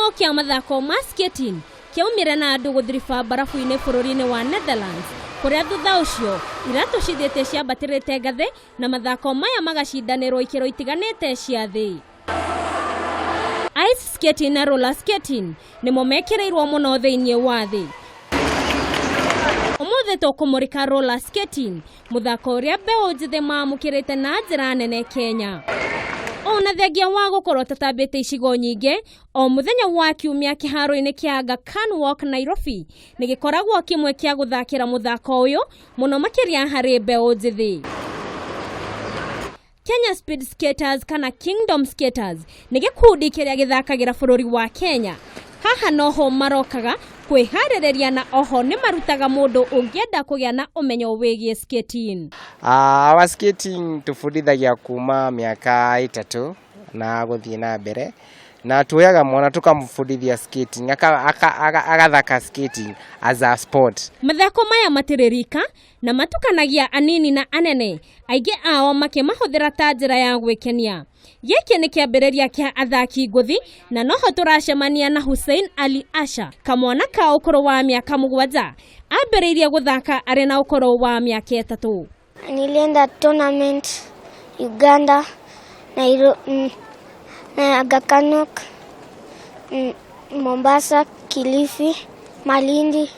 Kĩhumo kĩa mathako ma skating kĩaumire na andũ gũthiriba barafu-inĩ bũrũri-inĩ wa Netherlands, kũrĩa thutha ũcio iratũ cithĩte ciambatĩrĩte ngathĩ na mathako maya magacindanĩrwo ikĩro itiganĩte cia thĩ. Ice skating na roller skating nĩmo mekĩrĩirwo mũno thĩinĩ wa thĩ. Ũmũthĩ tũkũmũrĩka roller skating, mũthako ũrĩa mbeũ njĩthĩ mamũkĩrĩte na njĩra nene Kenya. Ona thengia wa gũkorwo tatambĩte icigo nyingĩ, o mũthenya wa Kiumia kĩharo-inĩ kĩa Aga Khan Walk Nairobi nĩgĩkoragwo kĩmwe kĩa gũthakĩra mũthako ũyũ mũno makĩria harĩ mbeũ njĩthĩ. Kenya Speed Skaters kana Kingdom Skaters nĩ gĩkundi kĩrĩa gĩthakagĩra bũrũri wa Kenya. Haha noho marokaga kwĩharĩrĩria na oho nĩ marutaga mũndũ ũngĩenda kũgĩa na ũmenyo wĩgiĩ skating. Wa skating tũbundithagia kuma mĩaka 3 na gũthiĩ na mbere, na tuoyaga mwana tukamũbundithia skating agathaka skating as a sport. Mathako maya matĩrĩrika na matukanagia anini na anene, aingĩ ao makĩmahũthĩra ta njĩra ya gwĩkenia. Gĩkĩ nĩ kĩambĩrĩria kĩa athaki ngũthi, na noho tũracemania na Hussein Ali Asha, kamwana ka ũkũrũ wa mĩaka 7, ambĩrĩirie gũthaka arĩ na ũkũrũ wa mĩaka 3. Nilienda tournament Uganda na Aga Khan Walk, Mombasa, Kilifi, Malindi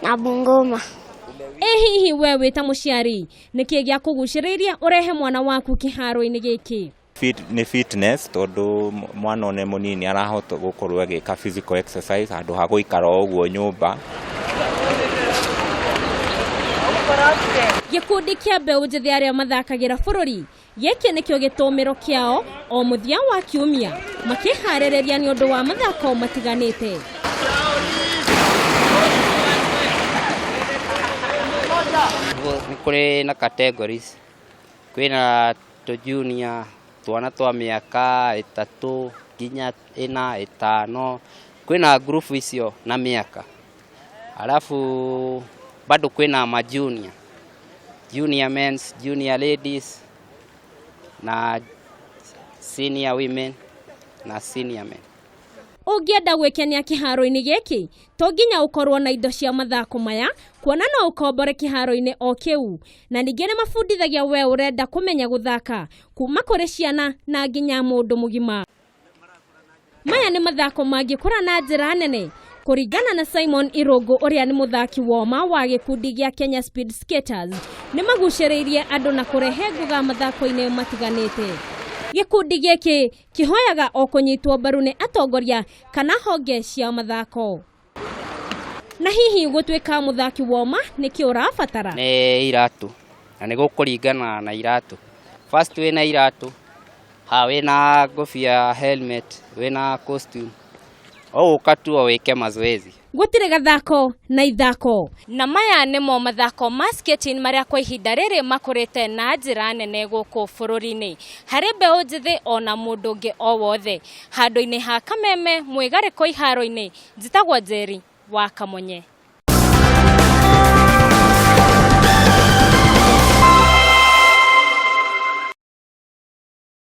na Bungoma. Hihi we wĩta mũciari nĩkĩ gĩa kũgucĩrĩria ũrehe mwana waku kĩharo-inĩ gĩkĩ? Ni fitness, tondũ mwana one mũnini arahota gũkorwo agĩka physical exercise handũ ha gũikara ũguo nyũmba. Gĩkundi kĩa mbeũ njĩthĩ arĩa mathakagĩra bũrũri gĩkĩ nĩkĩo gĩtũmĩro kĩao o mũthia wa Kiumia makĩharĩrĩria nĩ ũndũ wa mathako matiganĩte. Nĩ kũrĩ na categories, kwĩna junior, twana twa mĩaka 3 nginya 4, 5, kwĩna group icio na mĩaka. Alafu bado kwĩna ma junior men's, junior ladies na senior women na senior men. Ũngĩenda gwĩkenia kĩharo-inĩ gĩkĩ, to nginya ũkorwo na indo cia mathako maya, kuona no ũkombore kĩharo-inĩ o kĩu, na ningĩ nĩ mabundithagia we ũrenda kũmenya gũthaka kuma kũrĩ ciana na nginya mũndũ mũgima. Maya nĩ mathako mangĩkũra na njĩra nene, kũringana na Simon Irũngũ ũrĩa nĩ mũthaki woma wa gĩkundi gĩa Kenya Speed Skaters, nĩ magucĩrĩirie andũ na kũrehe nguga mathako-inĩ matiganĩte. Gĩkundi gĩkĩ kĩhoyaga o kũnyitwo mbaru nĩ atongoria kana honge cia mathako. Na hihi gũtuĩka mũthaki woma nĩkĩ ũrabatara? Nĩ iratũ, na nĩ gũkũringana na iratũ. First wĩna iratũ, wĩna ngũbia, helmet, wĩna costume, ũka tu wĩke mazoezi. Gũtirĩ gathako na ithako. Na maya nĩmo mathako ma skating marĩa kwa ihinda rĩrĩ makũrĩte na njĩra nene gũkũ bũrũri-inĩ, harĩ mbeũ njĩthĩ ona mũndũ ũngĩ o wothe. Handũ-inĩ ha Kameme, Mwĩgarĩko iharo-inĩ, njĩtagwo Njeri wa Kamonye.